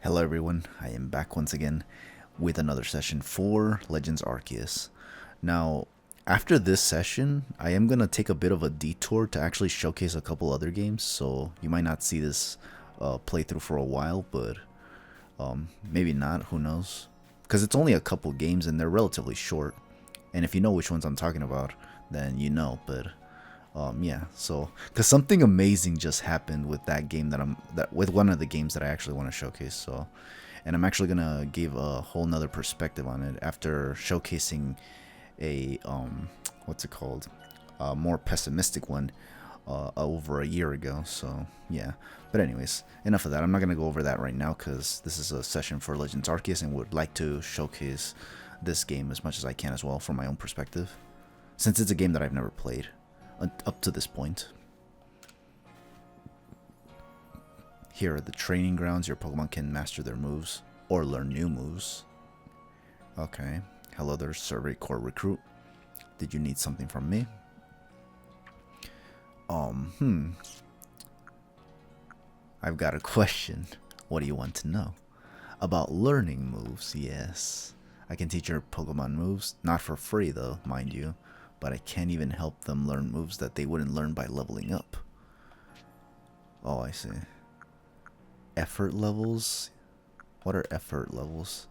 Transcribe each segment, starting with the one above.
Hello everyone, I am back once again with another session for Legends Arceus. Now, after this session, I am going to take a bit of a detour to actually showcase a couple other games, so you might not see this playthrough for a while, but maybe not, who knows. Because it's only a couple games and they're relatively short, and if you know which ones I'm talking about, then you know, but yeah, so because something amazing just happened with that game with one of the games that I actually want to showcase. So, and I'm actually gonna give a whole nother perspective on it after showcasing a what's it called, a more pessimistic one over a year ago. So yeah, but anyways, enough of that. I'm not gonna go over that right now because this is a session for Legends Arceus and would like to showcase this game as much as I can as well from my own perspective, since it's a game that I've never played up to this point. Here are the training grounds. Your Pokemon can master their moves or learn new moves. Okay. Hello there, Survey Corps recruit. Did you need something from me? I've got a question. What do you want to know? About learning moves, yes. I can teach your Pokemon moves, not for free though, mind you, but I can't even help them learn moves that they wouldn't learn by leveling up. Oh, I see. Effort levels? What are effort levels?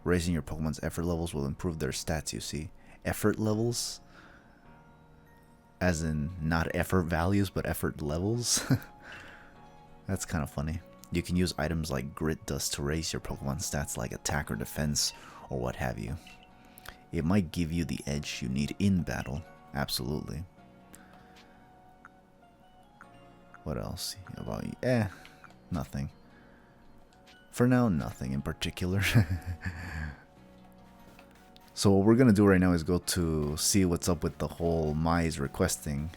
Raising your Pokemon's effort levels will improve their stats, you see. Effort levels? As in, not effort values, but effort levels? That's kind of funny. You can use items like Grit Dust to raise your Pokemon stats like attack or defense, or what have you. It might give you the edge you need in battle. Absolutely. What else about you? Nothing. For now, nothing in particular. So what we're going to do right now is go to see what's up with the whole Mai's requesting.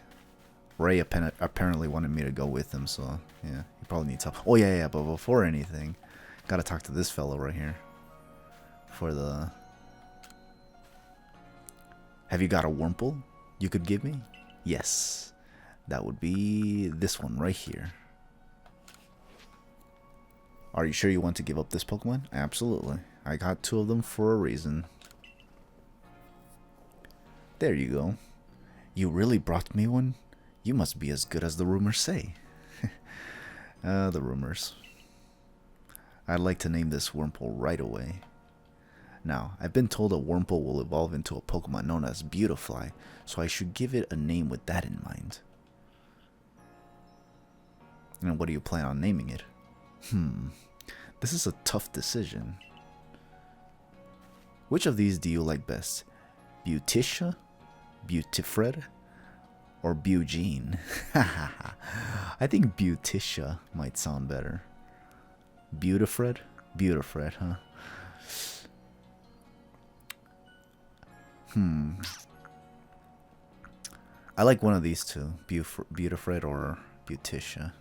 Ray apparently wanted me to go with him, so yeah, he probably needs help. Oh yeah, but before anything, gotta talk to this fellow right here. For the... Have you got a Wurmple you could give me? Yes. That would be this one right here. Are you sure you want to give up this Pokemon? Absolutely. I got two of them for a reason. There you go. You really brought me one? You must be as good as the rumors say. The rumors. I'd like to name this Wurmple right away. Now, I've been told a Wurmple will evolve into a Pokemon known as Beautifly, so I should give it a name with that in mind. And what do you plan on naming it? This is a tough decision. Which of these do you like best? Beauticia? Beautifred? Or Bugene? I think Beauticia might sound better. Beautifred? Beautifred, huh? I like one of these two. Beautifred or Beauticia.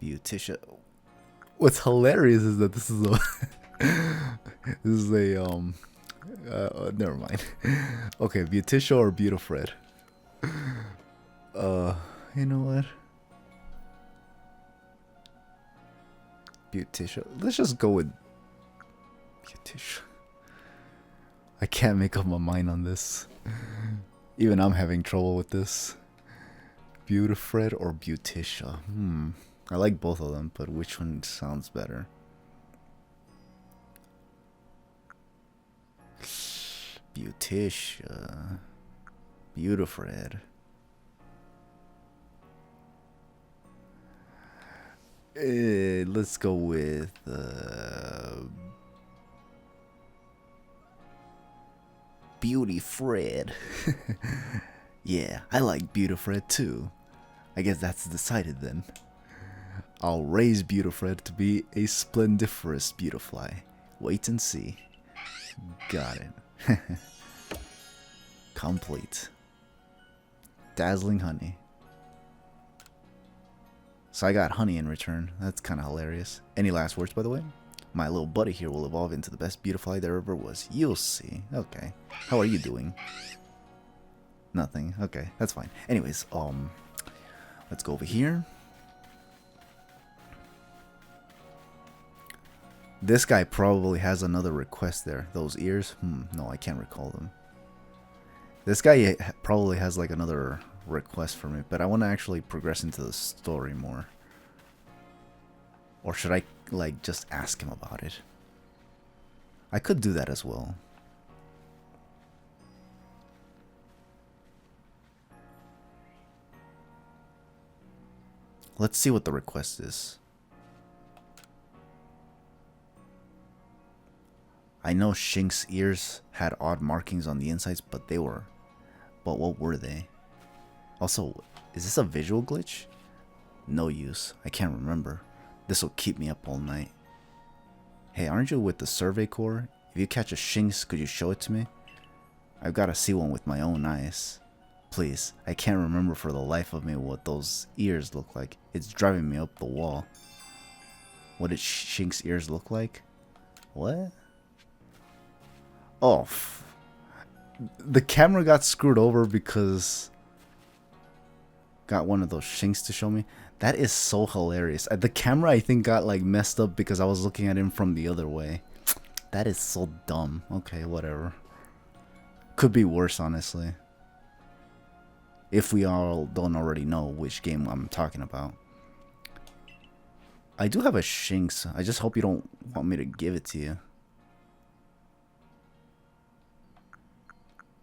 Beauticia. What's hilarious is that this is a this is a never mind. Okay, Beauticia or Beautifred. You know what? Beauticia. Let's just go with Beauticia. I can't make up my mind on this. Even I'm having trouble with this. Beautifred or Beauticia? I like both of them, but which one sounds better? Beauticia. Beautifred. Let's go with Beautyfred. Yeah, I like Beautyfred too. I guess that's decided then. I'll raise Beautyfred to be a splendiferous Beautifly. Wait and see. Got it. Complete. Dazzling honey. So I got honey in return. That's kind of hilarious. Any last words, by the way? My little buddy here will evolve into the best Beautifly there ever was. You'll see. Okay. How are you doing? Nothing. Okay, that's fine. Anyways, let's go over here. This guy probably has another request there. Those ears? No, I can't recall them. This guy probably has like another request for me, but I want to actually progress into the story more. Or should I like just ask him about it? I could do that as well. Let's see what the request is. I know Shink's ears had odd markings on the insides, but what were they? Also, is this a visual glitch? No use. I can't remember. This will keep me up all night. Hey, aren't you with the Survey Corps? If you catch a Shinx, could you show it to me? I've got to see one with my own eyes. Please, I can't remember for the life of me what those ears look like. It's driving me up the wall. What did Shink's ears look like? What? Oh, the camera got screwed over because got one of those Shinx to show me. That is so hilarious. The camera I think got like messed up because I was looking at him from the other way. That is so dumb. Okay, whatever. Could be worse, honestly. If we all don't already know which game I'm talking about. I do have a Shinx. I just hope you don't want me to give it to you.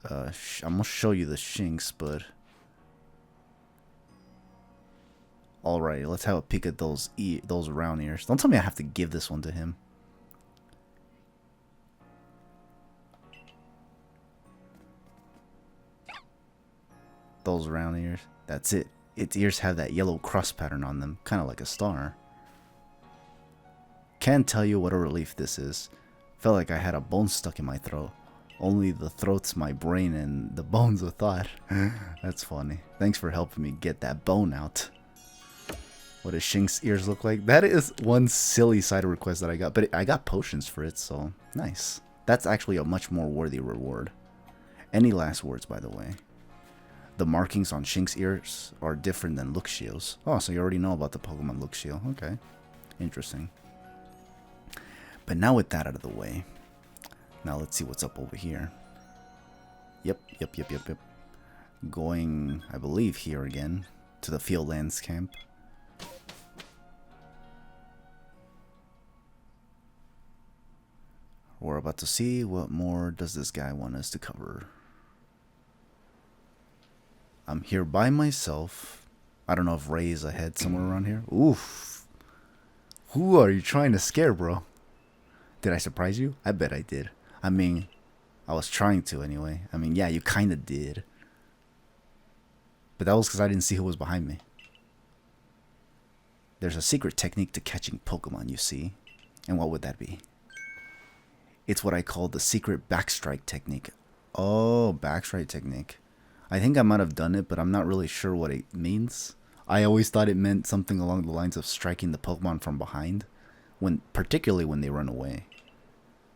I'm gonna show you the Shinx, but alright, let's have a peek at those round ears. Don't tell me I have to give this one to him. Those round ears. That's it. Its ears have that yellow cross pattern on them, kind of like a star. Can't tell you what a relief this is. Felt like I had a bone stuck in my throat. Only the throat's my brain and the bone's a thought. That's funny. Thanks for helping me get that bone out. What does Shink's ears look like? That is one silly side request that I got. But I got potions for it, so nice. That's actually a much more worthy reward. Any last words, by the way? The markings on Shink's ears are different than Luxio's. Oh, so you already know about the Pokemon Luxio. Okay. Interesting. But now with that out of the way, now let's see what's up over here. Yep. Going, I believe, here again to the Field Lands camp. We're about to see what more does this guy want us to cover. I'm here by myself. I don't know if Ray is ahead somewhere around here. Oof. Who are you trying to scare, bro? Did I surprise you? I bet I did. I mean, I was trying to anyway. I mean, yeah, you kind of did. But that was because I didn't see who was behind me. There's a secret technique to catching Pokemon, you see. And what would that be? It's what I call the secret backstrike technique. Oh, backstrike technique. I think I might have done it, but I'm not really sure what it means. I always thought it meant something along the lines of striking the Pokemon from behind, particularly when they run away.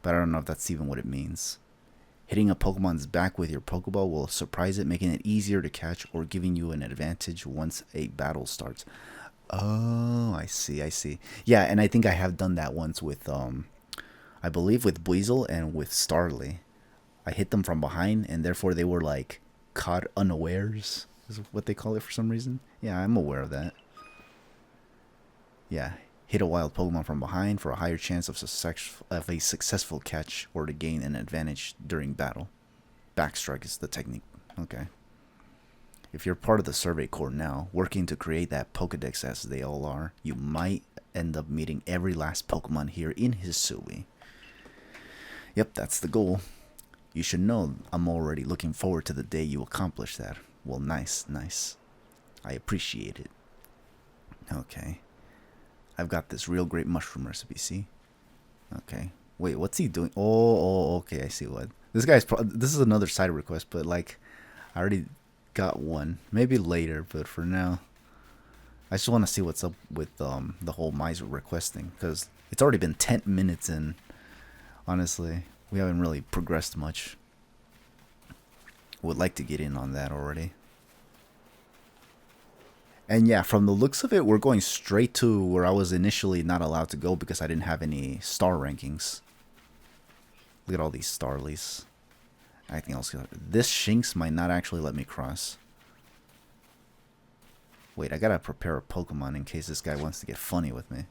But I don't know if that's even what it means. Hitting a Pokemon's back with your Pokeball will surprise it, making it easier to catch or giving you an advantage once a battle starts. Oh, I see. Yeah, and I think I have done that once with, I believe with Buizel and with Starly. I hit them from behind, and therefore they were like caught unawares, is what they call it for some reason. Yeah, I'm aware of that. Yeah, hit a wild Pokemon from behind for a higher chance of a successful catch or to gain an advantage during battle. Backstrike is the technique. Okay. If you're part of the Survey Corps now, working to create that Pokedex as they all are, you might end up meeting every last Pokemon here in Hisui. Yep, that's the goal. You should know I'm already looking forward to the day you accomplish that. Well, nice. I appreciate it. Okay. I've got this real great mushroom recipe, see? Okay. Wait, what's he doing? Oh, okay, I see what. This is another side request, but like, I already got one. Maybe later, but for now, I just want to see what's up with the whole Miser request thing, because it's already been 10 minutes and honestly, we haven't really progressed much. Would like to get in on that already. And yeah, from the looks of it, we're going straight to where I was initially not allowed to go because I didn't have any star rankings. Look at all these Starlies. Anything else? This Shinx might not actually let me cross. Wait, I gotta prepare a Pokemon in case this guy wants to get funny with me.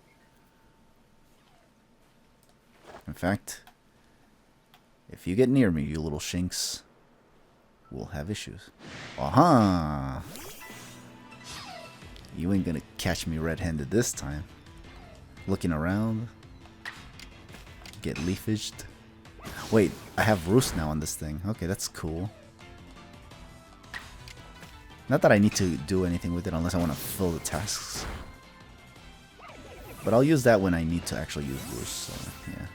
In fact, if you get near me, you little Shinx, we'll have issues. Aha! You ain't gonna catch me red-handed this time. Looking around. Get leafaged. Wait, I have Roost now on this thing. Okay, that's cool. Not that I need to do anything with it unless I want to fill the tasks. But I'll use that when I need to actually use Roost, so yeah.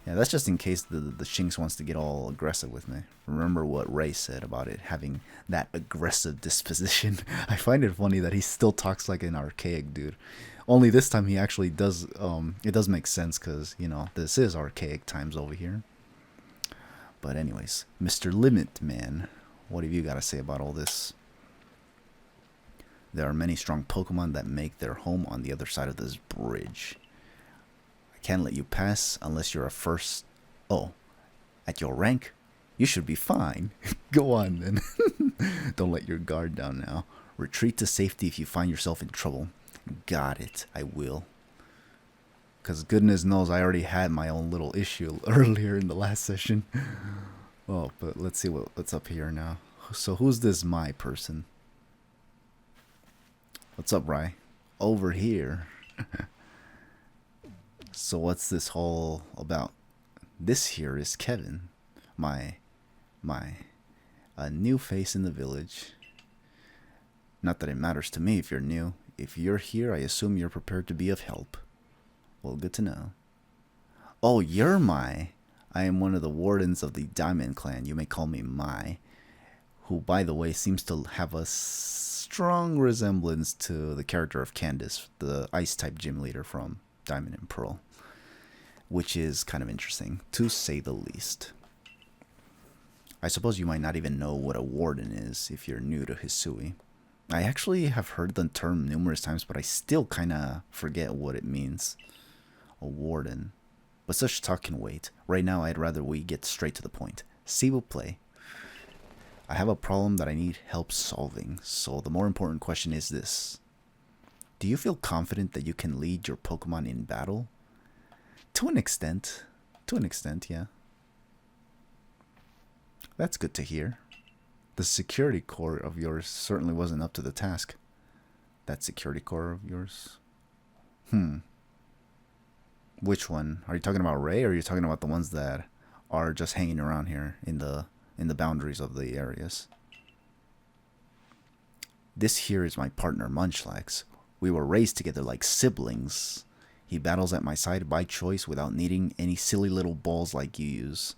Yeah, that's just in case the Shinx wants to get all aggressive with me. Remember what Ray said about it having that aggressive disposition. I find it funny that he still talks like an archaic dude. Only this time he actually does, it does make sense because, you know, this is archaic times over here. But anyways, Mr. Limit Man, what have you got to say about all this? There are many strong Pokemon that make their home on the other side of this bridge. I can't let you pass unless you're a first. Oh, at your rank, you should be fine. Go on then. Don't let your guard down now. Retreat to safety if you find yourself in trouble. Got it, I will. Because goodness knows I already had my own little issue earlier in the last session. Oh, but let's see what's up here now. So who's this my person? What's up, Rye? Over here. So what's this whole about? This here is Kevin, a new face in the village. Not that it matters to me if you're new. If you're here, I assume you're prepared to be of help. Well, good to know. Oh, you're Mai. I am one of the wardens of the Diamond Clan. You may call me Mai, who, by the way, seems to have a strong resemblance to the character of Candace, the Ice-type gym leader from Diamond and Pearl, which is kind of interesting, to say the least. I suppose you might not even know what a warden is if you're new to Hisui. I actually have heard the term numerous times, but I still kind of forget what it means. A warden. But such talk can wait. Right now, I'd rather we get straight to the point. See, we'll play. I have a problem that I need help solving, so the more important question is this. Do you feel confident that you can lead your Pokemon in battle? To an extent. To an extent, yeah. That's good to hear. The security core of yours certainly wasn't up to the task. That security core of yours? Which one? Are you talking about Ray, or are you talking about the ones that are just hanging around here in the boundaries of the areas? This here is my partner, Munchlax. We were raised together like siblings. He battles at my side by choice without needing any silly little balls like you use.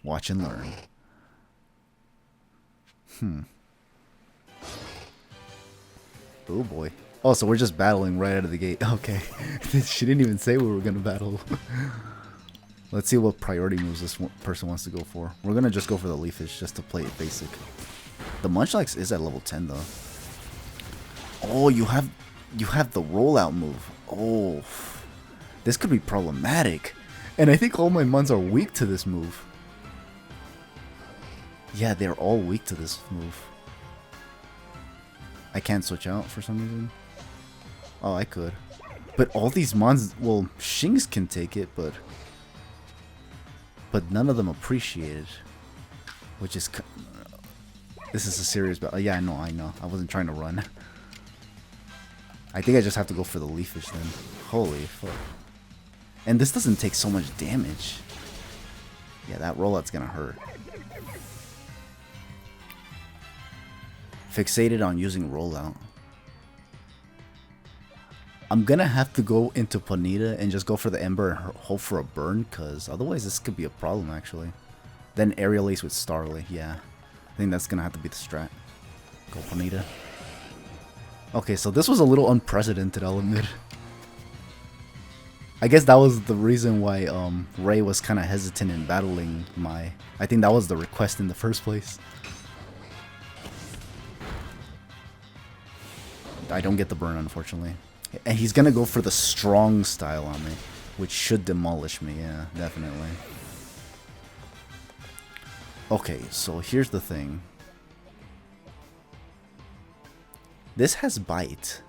Watch and learn. Oh boy. Oh, so we're just battling right out of the gate. Okay. She didn't even say we were going to battle. Let's see what priority moves this person wants to go for. We're going to just go for the Leafage just to play it basic. The Munchlax is at level 10 though. Oh, you have the rollout move. Oh. This could be problematic. And I think all my Muns are weak to this move. Yeah, they're all weak to this move. I can't switch out for some reason. Oh, I could. But all these Mons, well, Shinx can take it, but none of them appreciate it. Which is... This is a serious battle. Yeah, I know. I wasn't trying to run. I think I just have to go for the Leafage then. Holy fuck. And this doesn't take so much damage. Yeah, that rollout's gonna hurt. Fixated on using rollout. I'm gonna have to go into Ponyta and just go for the Ember and hope for a burn, because otherwise this could be a problem actually. Then Aerial Ace with Starly, yeah. I think that's gonna have to be the strat. Go Ponyta. Okay, so this was a little unprecedented, I'll admit. I guess that was the reason why Ray was kind of hesitant in battling Mai. I think that was the request in the first place. I don't get the burn, unfortunately. And he's gonna go for the strong style on me, which should demolish me, yeah, definitely. Okay, so here's the thing. This has bite.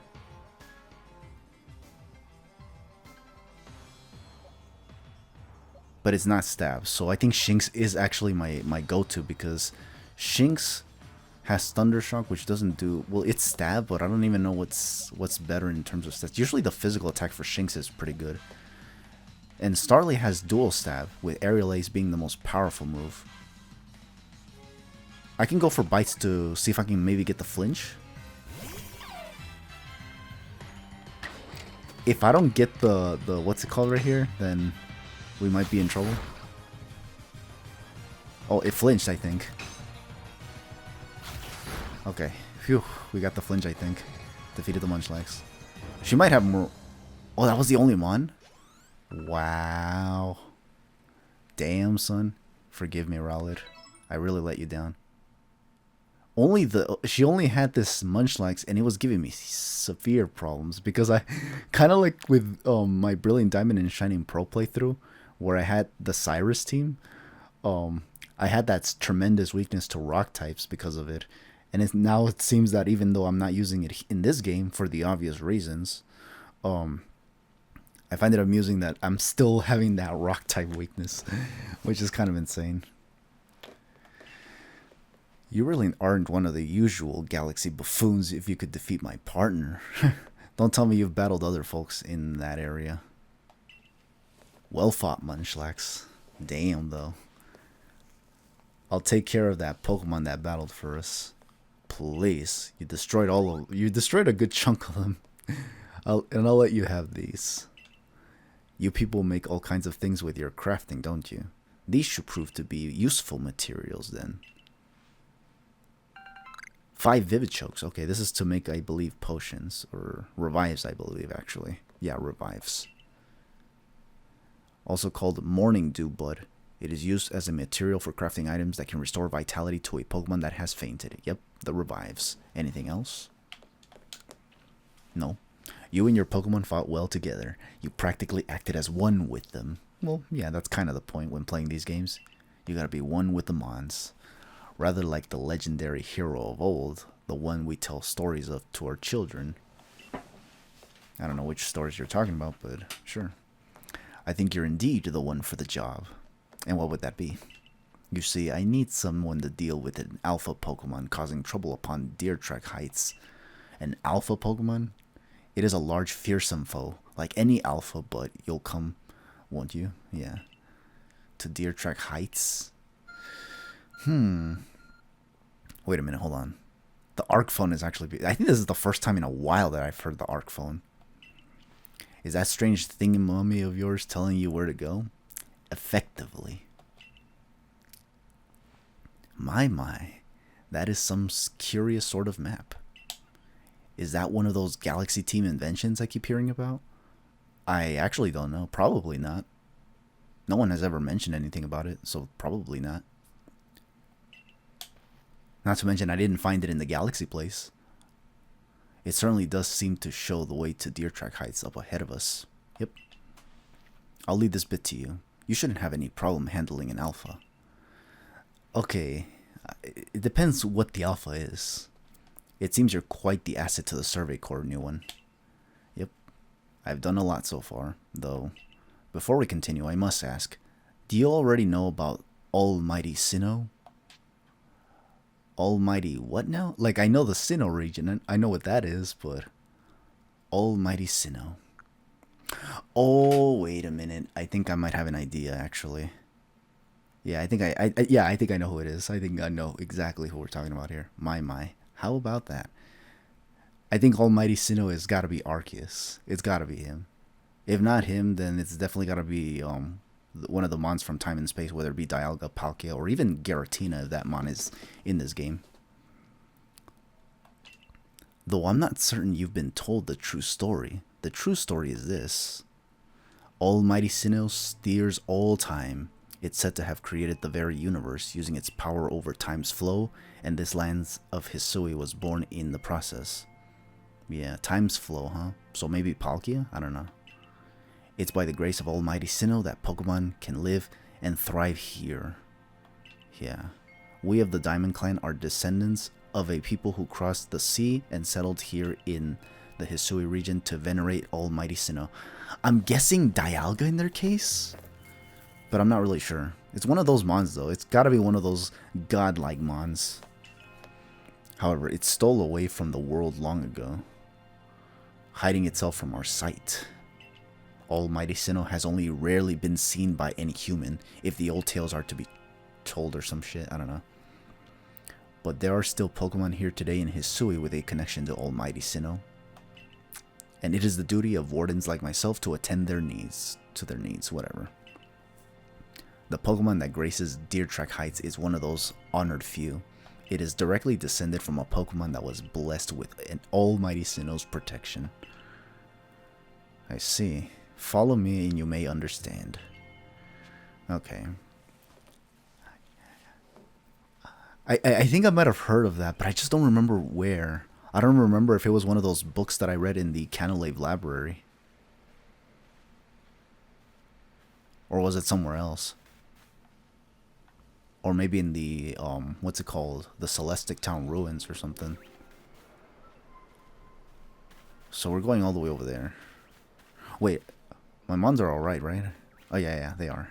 But it's not stab, so I think Shinx is actually my go-to, because Shinx has Thundershock, which doesn't do... Well, it's stab, but I don't even know what's better in terms of stats. Usually the physical attack for Shinx is pretty good. And Starly has dual stab, with Aerial Ace being the most powerful move. I can go for bites to see if I can maybe get the flinch. If I don't get the what's it called right here, then we might be in trouble. Oh, it flinched, I think. Okay. Phew. We got the flinch, I think. Defeated the Munchlax. She might have more... Oh, that was the only one? Wow. Damn, son. Forgive me, Rowlet. I really let you down. She only had this Munchlax, and it was giving me severe problems, because I kind of like with my Brilliant Diamond and Shining Pearl playthrough, where I had the Cyrus team. I had that tremendous weakness to rock types because of it, and now it seems that even though I'm not using it in this game for the obvious reasons, I find it amusing that I'm still having that rock type weakness, which is kind of insane. You really aren't one of the usual galaxy buffoons if you could defeat my partner. Don't tell me you've battled other folks in that area. Well fought, Munchlax. Damn, though. I'll take care of that Pokemon that battled for us. Please. You destroyed a good chunk of them. I'll let you have these. You people make all kinds of things with your crafting, don't you? These should prove to be useful materials, then. 5 Vivid Chokes. Okay, this is to make, I believe, potions. Or revives, I believe, actually. Yeah, revives. Also called Morning Dew Bud. It is used as a material for crafting items that can restore vitality to a Pokemon that has fainted. Yep, the revives. Anything else? No. You and your Pokemon fought well together. You practically acted as one with them. Well, yeah, that's kind of the point when playing these games. You gotta be one with the Mons. Rather like the legendary hero of old, the one we tell stories of to our children. I don't know which stories you're talking about, but sure. I think you're indeed the one for the job. And what would that be? You see, I need someone to deal with an alpha Pokemon causing trouble upon Deer Track Heights. An alpha Pokemon? It is a large, fearsome foe, like any alpha, but you'll come, won't you? Yeah. To Deer Track Heights? Wait a minute, hold on. The Arc Phone is actually... I think this is the first time in a while that I've heard the Arc Phone. Is that strange thingamummy of yours telling you where to go? Effectively. My. That is some curious sort of map. Is that one of those Galaxy Team inventions I keep hearing about? I actually don't know. Probably not. No one has ever mentioned anything about it, so probably not. Not to mention, I didn't find it in the Galaxy place. It certainly does seem to show the way to Deer Track Heights up ahead of us. Yep. I'll leave this bit to you. You shouldn't have any problem handling an alpha. Okay. It depends what the alpha is. It seems you're quite the asset to the Survey Corps, new one. Yep. I've done a lot so far, though. Before we continue, I must ask, do you already know about Almighty Sinnoh? Almighty what now? Like, I know the Sinnoh region, and I know what that is, but... Almighty Sinnoh. Oh, wait a minute. I think I might have an idea, actually. Yeah, I think I think I know who it is. I think I know exactly who we're talking about here. My. How about that? I think Almighty Sinnoh has got to be Arceus. It's got to be him. If not him, then it's definitely got to be one of the mons from Time and Space, whether it be Dialga, Palkia, or even Giratina, if that mon is in this game. Though I'm not certain you've been told the true story. The true story is this. Almighty Sinnoh steers all time. It's said to have created the very universe using its power over time's flow, and this land of Hisui was born in the process. Yeah, time's flow, huh? So maybe Palkia? I don't know. It's by the grace of Almighty Sinnoh that Pokemon can live and thrive here. Yeah. We of the Diamond Clan are descendants of a people who crossed the sea and settled here in the Hisui region to venerate Almighty Sinnoh. I'm guessing Dialga in their case? But I'm not really sure. It's one of those mons though. It's gotta be one of those godlike mons. However, it stole away from the world long ago, hiding itself from our sight. Almighty Sinnoh has only rarely been seen by any human, if the old tales are to be told or some shit, I don't know. But there are still Pokemon here today in Hisui with a connection to Almighty Sinnoh. And it is the duty of wardens like myself to attend their needs, whatever. The Pokemon that graces Deer Track Heights is one of those honored few. It is directly descended from a Pokemon that was blessed with an Almighty Sinnoh's protection. I see. Follow me and you may understand. Okay. I think I might have heard of that, but I just don't remember where. I don't remember if it was one of those books that I read in the Canalave Library. Or was it somewhere else? Or maybe in the, what's it called? The Celestic Town Ruins or something. So we're going all the way over there. Wait, my mons are alright, right? Oh yeah, they are.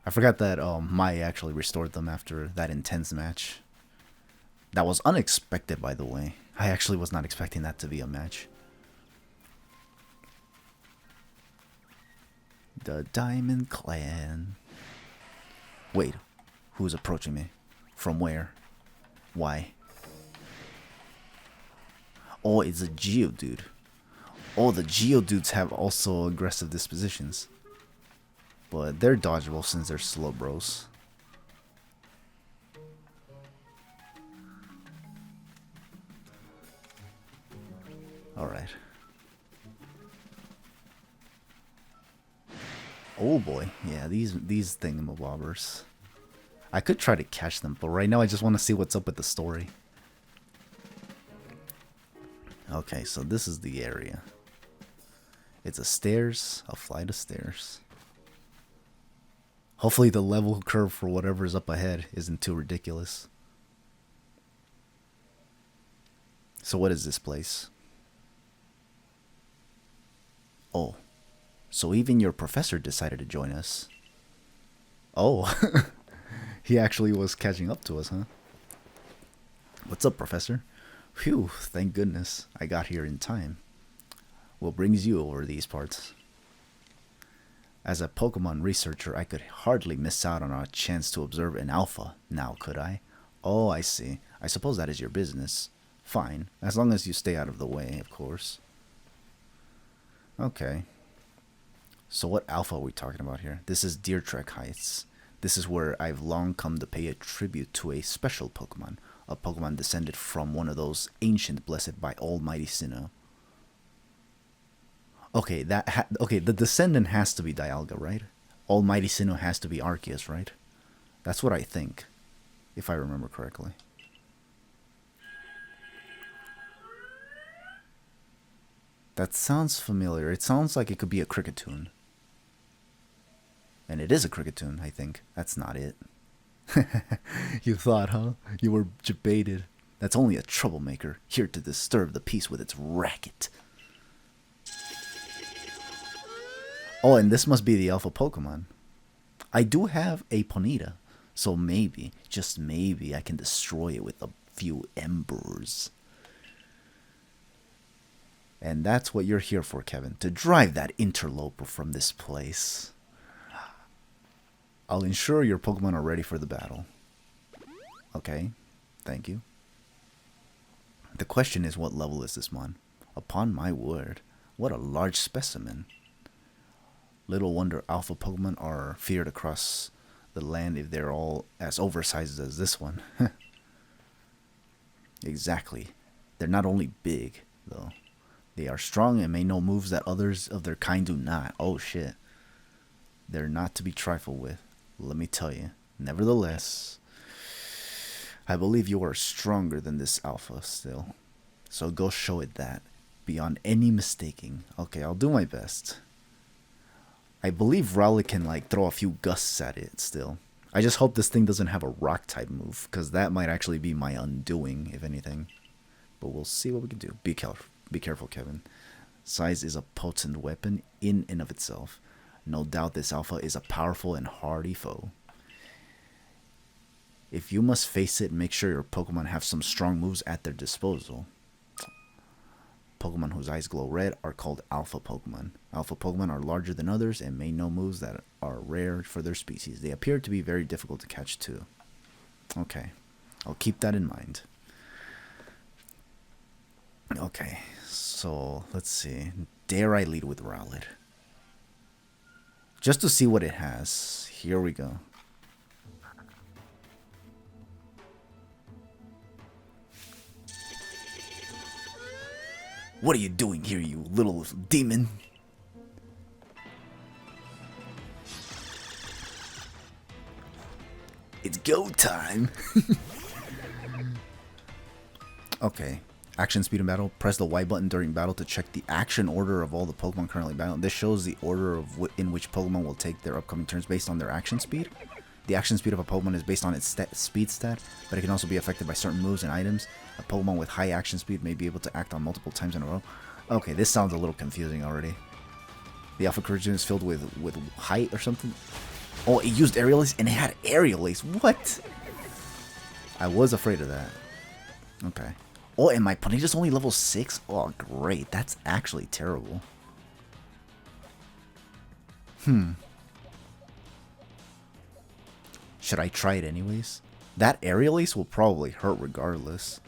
I forgot that Mai actually restored them after that intense match. That was unexpected, by the way. I actually was not expecting that to be a match. The Diamond Clan. Wait, who's approaching me? From where? Why? Oh, it's a Geodude. Oh, the Geodudes have also aggressive dispositions. But they're dodgeable since they're slow bros. Alright. Oh boy. Yeah, these thingamabobbers. I could try to catch them, but right now I just want to see what's up with the story. Okay, so this is the area. It's a flight of stairs. Hopefully the level curve for whatever's up ahead isn't too ridiculous. So what is this place? Oh, so even your professor decided to join us. Oh, he actually was catching up to us, huh? What's up, Professor? Phew, thank goodness I got here in time. What brings you over these parts? As a Pokemon researcher, I could hardly miss out on a chance to observe an alpha, now could I? Oh, I see. I suppose that is your business. Fine, as long as you stay out of the way, of course. Okay. So what alpha are we talking about here? This is Deer Track Heights. This is where I've long come to pay a tribute to a special Pokemon. A Pokemon descended from one of those ancient blessed by Almighty Sinnoh. Okay, the descendant has to be Dialga, right? Almighty Sinnoh has to be Arceus, right? That's what I think, if I remember correctly. That sounds familiar. It sounds like it could be a Cricketune. And it is a Cricketune, I think. That's not it. You thought, huh? You were debated. That's only a troublemaker, here to disturb the peace with its racket. Oh, and this must be the alpha Pokemon. I do have a Ponyta, so maybe, just maybe, I can destroy it with a few embers. And that's what you're here for, Kevin, to drive that interloper from this place. I'll ensure your Pokemon are ready for the battle. Okay, thank you. The question is, what level is this mon? Upon my word, what a large specimen. Little wonder alpha Pokemon are feared across the land if they're all as oversized as this one. Exactly. They're not only big, though. They are strong and may know moves that others of their kind do not. Oh shit. They're not to be trifled with, let me tell you. Nevertheless, I believe you are stronger than this alpha still. So go show it that. Beyond any mistaking. Okay, I'll do my best. I believe Rowlet can like throw a few gusts at it still. I just hope this thing doesn't have a rock type move, because that might actually be my undoing, if anything. But we'll see what we can do. Be careful, Kevin. Size is a potent weapon in and of itself. No doubt this alpha is a powerful and hardy foe. If you must face it, make sure your Pokemon have some strong moves at their disposal. Pokemon whose eyes glow red are called Alpha Pokemon. Alpha Pokemon are larger than others and may know moves that are rare for their species. They appear to be very difficult to catch too. Okay, I'll keep that in mind. Okay, so let's see. Dare I lead with Rowlet? Just to see what it has. Here we go. What are you doing here, you little demon? It's go time. Okay. Action speed in battle. Press the Y button during battle to check the action order of all the Pokemon currently battling. This shows the order of in which Pokemon will take their upcoming turns based on their action speed. The action speed of a Pokemon is based on its speed stat, but it can also be affected by certain moves and items. A Pokemon with high action speed may be able to act on multiple times in a row. Okay, this sounds a little confusing already. The Alpha Curriculum is filled with height or something. Oh, it used Aerial Ace and it had Aerial Ace. What? I was afraid of that. Okay. Oh, and my Ponyta's only level 6? Oh, great. That's actually terrible. Should I try it anyways? That Aerial Ace will probably hurt regardless.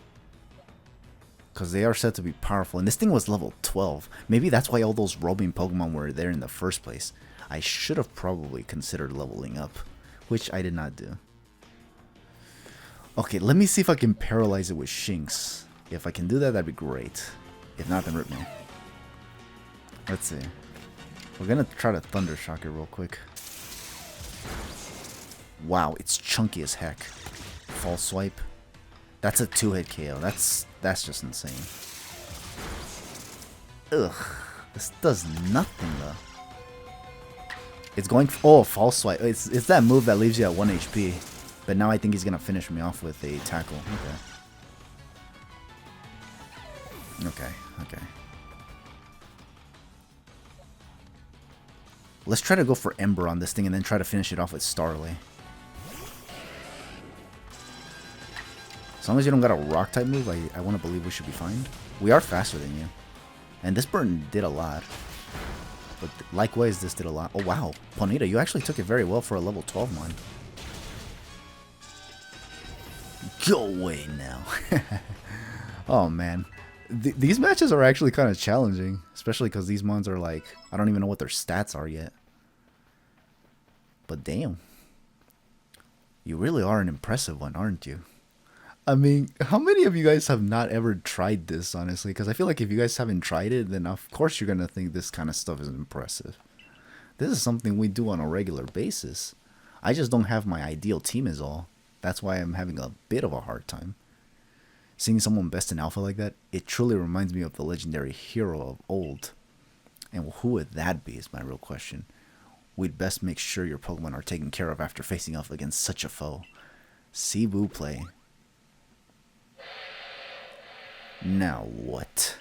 Because they are said to be powerful. And this thing was level 12. Maybe that's why all those roaming Pokemon were there in the first place. I should have probably considered leveling up. Which I did not do. Okay, let me see if I can paralyze it with Shinx. If I can do that, that'd be great. If not, then rip me. Let's see. We're gonna try to Thunder Shock it real quick. Wow, it's chunky as heck. False Swipe. That's a 2-hit KO. That's just insane. Ugh. This does nothing though. It's going... Oh, False Swipe. It's that move that leaves you at 1 HP. But now I think he's gonna finish me off with a tackle. Okay. Let's try to go for Ember on this thing and then try to finish it off with Starly. As long as you don't got a rock type move, I want to believe we should be fine. We are faster than you. And this burn did a lot. But likewise, this did a lot. Oh, wow. Ponyta, you actually took it very well for a level 12 one. Go away now. Oh, man. These matches are actually kind of challenging. Especially because these mons are like... I don't even know what their stats are yet. But damn. You really are an impressive one, aren't you? I mean, how many of you guys have not ever tried this, honestly? Because I feel like if you guys haven't tried it, then of course you're going to think this kind of stuff is impressive. This is something we do on a regular basis. I just don't have my ideal team is all. That's why I'm having a bit of a hard time. Seeing someone best in alpha like that, it truly reminds me of the legendary hero of old. And who would that be is my real question. We'd best make sure your Pokemon are taken care of after facing off against such a foe. Cebu play. Now what?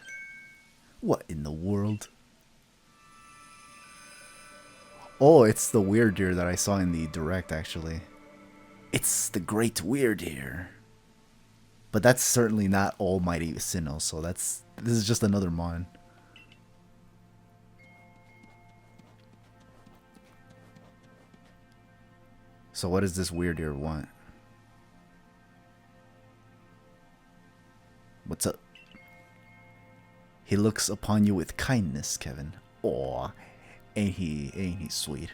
What in the world? Oh, it's the weird deer that I saw in the direct, actually. It's the great weird deer. But that's certainly not Almighty Sinnoh, so this is just another mon. So what does this weird deer want? What's up? He looks upon you with kindness, Kevin. Aw, ain't he sweet?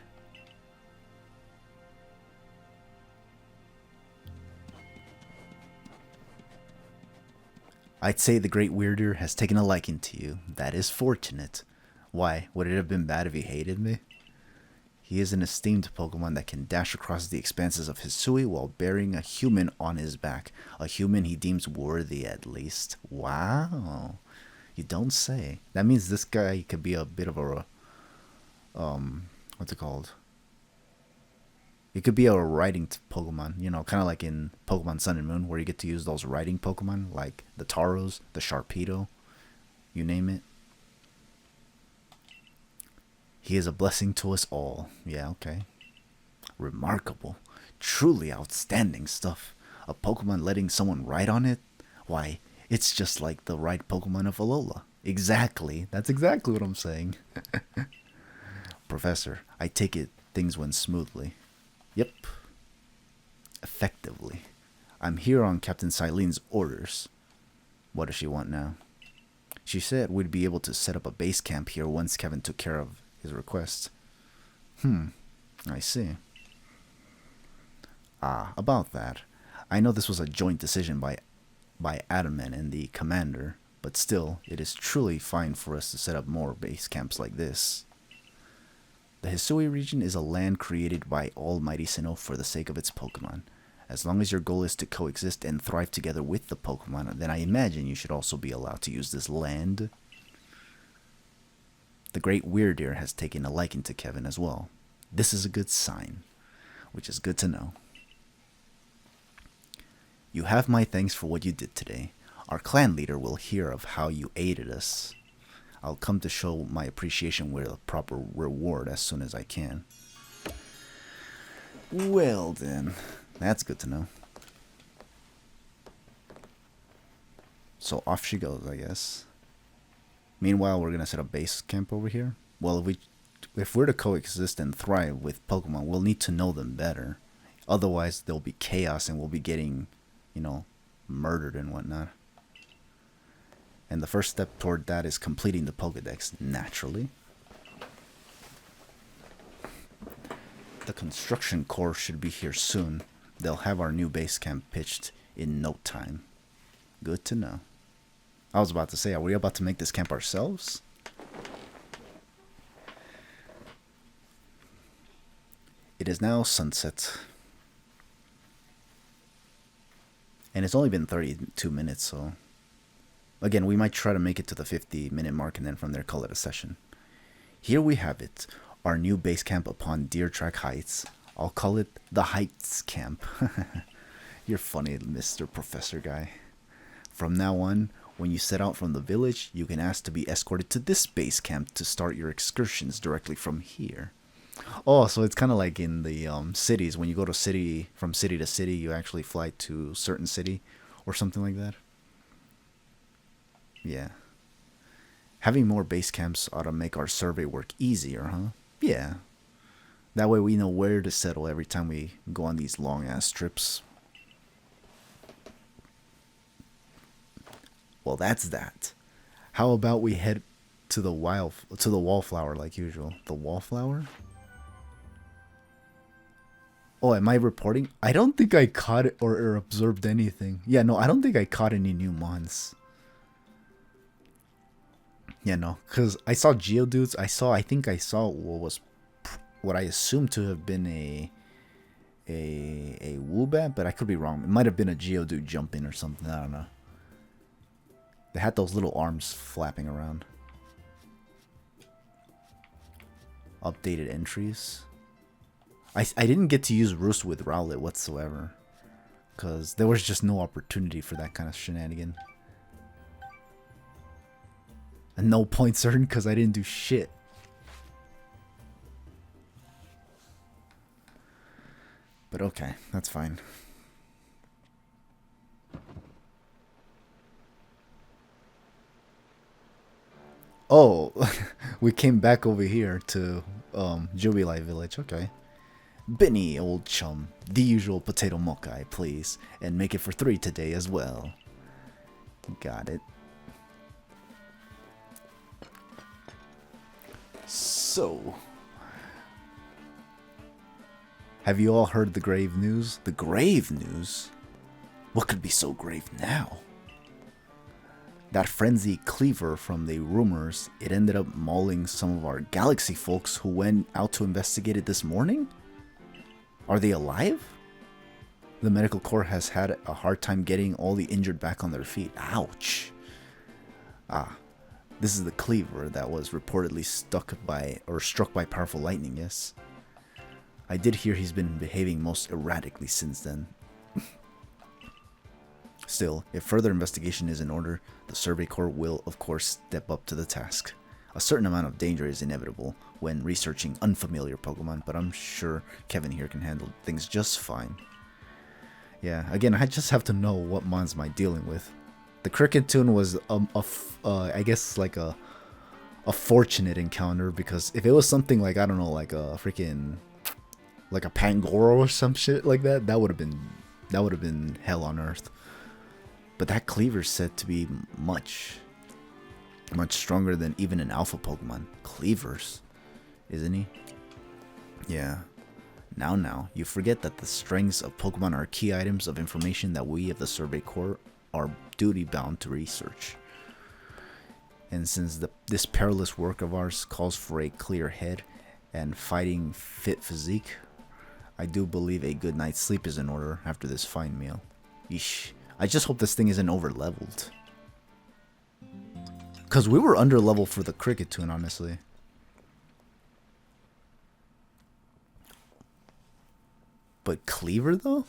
I'd say the great weirder has taken a liking to you. That is fortunate. Why, would it have been bad if he hated me? He is an esteemed Pokemon that can dash across the expanses of Hisui while bearing a human on his back. A human he deems worthy, at least. Wow. You don't say. That means this guy could be a bit of a... what's it called? It could be a riding Pokemon, you know, kind of like in Pokemon Sun and Moon, where you get to use those riding Pokemon, like the Taros, the Sharpedo, you name it. He is a blessing to us all. Yeah, okay. Remarkable. Truly outstanding stuff. A Pokemon letting someone ride on it? Why, it's just like the ride Pokemon of Alola. Exactly. That's exactly what I'm saying. Professor, I take it things went smoothly. Yep. Effectively. I'm here on Captain Silene's orders. What does she want now? She said we'd be able to set up a base camp here once Kevin took care of his request. I see. Ah, about that. I know this was a joint decision by Adaman and the commander, but still, it is truly fine for us to set up more base camps like this. The Hisui region is a land created by Almighty Sinnoh for the sake of its Pokemon. As long as your goal is to coexist and thrive together with the Pokemon, then I imagine you should also be allowed to use this land. The great Weirdeer has taken a liking to Kevin as well. This is a good sign, which is good to know. You have my thanks for what you did today. Our clan leader will hear of how you aided us. I'll come to show my appreciation with a proper reward as soon as I can. Well then, that's good to know. So off she goes, I guess. Meanwhile, we're gonna set up base camp over here. Well, if we're to coexist and thrive with Pokemon, we'll need to know them better. Otherwise, there'll be chaos and we'll be getting, you know, murdered and whatnot. And the first step toward that is completing the Pokédex, naturally. The construction corps should be here soon. They'll have our new base camp pitched in no time. Good to know. I was about to say, are we about to make this camp ourselves? It is now sunset. And it's only been 32 minutes, so... Again, we might try to make it to the 50-minute mark and then from there call it a session. Here we have it, our new base camp upon Deer Track Heights. I'll call it the Heights Camp. You're funny, Mr. Professor Guy. From now on, when you set out from the village, you can ask to be escorted to this base camp to start your excursions directly from here. Oh, so it's kind of like in the cities. When you go to from city to city, you actually fly to a certain city or something like that. Yeah. Having more base camps ought to make our survey work easier, huh? Yeah. That way we know where to settle every time we go on these long-ass trips. Well, that's that. How about we head to the wallflower like usual? The wallflower? Oh, am I reporting? I don't think I caught it or observed anything. Yeah, no, I don't think I caught any new mons. Yeah, no, because I saw Geodudes. I think I saw what I assumed to have been a Woobat, but I could be wrong. It might have been a Geodude jumping or something. I don't know. They had those little arms flapping around. Updated entries. I didn't get to use Roost with Rowlet whatsoever, because there was just no opportunity for that kind of shenanigan. And no points earned because I didn't do shit. But okay, that's fine. Oh, we came back over here to Jubilee Village. Okay. Benny, old chum, the usual potato mokai, please, and make it for 3 today as well. Got it. So, have you all heard the grave news? The grave news? What could be so grave now? That frenzy cleaver from the rumors, it ended up mauling some of our galaxy folks who went out to investigate it this morning? Are they alive? The medical corps has had a hard time getting all the injured back on their feet. Ouch. Ah, this is the cleaver that was reportedly struck by powerful lightning, yes. I did hear he's been behaving most erratically since then. Still, if further investigation is in order, the Survey Corps will, of course, step up to the task. A certain amount of danger is inevitable when researching unfamiliar Pokemon, but I'm sure Kevin here can handle things just fine. Yeah, again, I just have to know what mons am I dealing with. The Cricketune was, I guess, like a fortunate encounter, because if it was something like, I don't know, like a freaking, like a Pangoro or some shit like that, that would have been hell on earth. But that cleaver's said to be much stronger than even an alpha Pokemon. Cleavers, isn't he? Yeah. Now, you forget that the strengths of Pokemon are key items of information that we of the Survey Corps are duty-bound to research. And since this perilous work of ours calls for a clear head and fighting fit physique, I do believe a good night's sleep is in order after this fine meal. Eesh. I just hope this thing isn't over-leveled. Because we were under-leveled for the Cricketune, honestly. But Cleaver, though?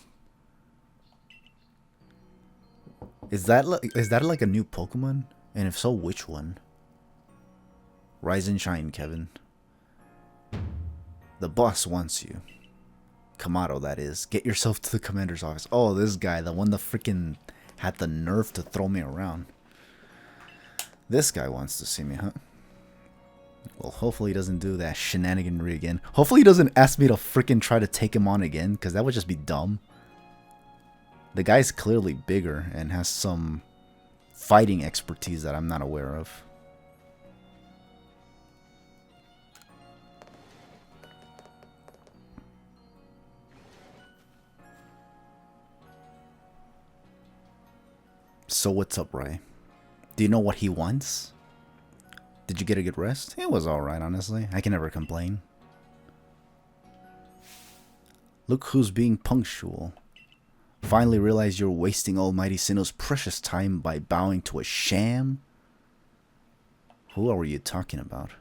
Is that like a new Pokemon? And if so, which one? Rise and shine, Kevin. The boss wants you. Kamado, that is. Get yourself to the commander's office. Oh, this guy, the one that freaking had the nerve to throw me around. This guy wants to see me, huh? Well, hopefully he doesn't do that shenaniganry again. Hopefully he doesn't ask me to freaking try to take him on again, because that would just be dumb. The guy's clearly bigger and has some fighting expertise that I'm not aware of. So what's up, Rai? Do you know what he wants? Did you get a good rest? It was alright, honestly. I can never complain. Look who's being punctual. Finally realize you're wasting Almighty Sinnoh's precious time by bowing to a sham? Who are you talking about?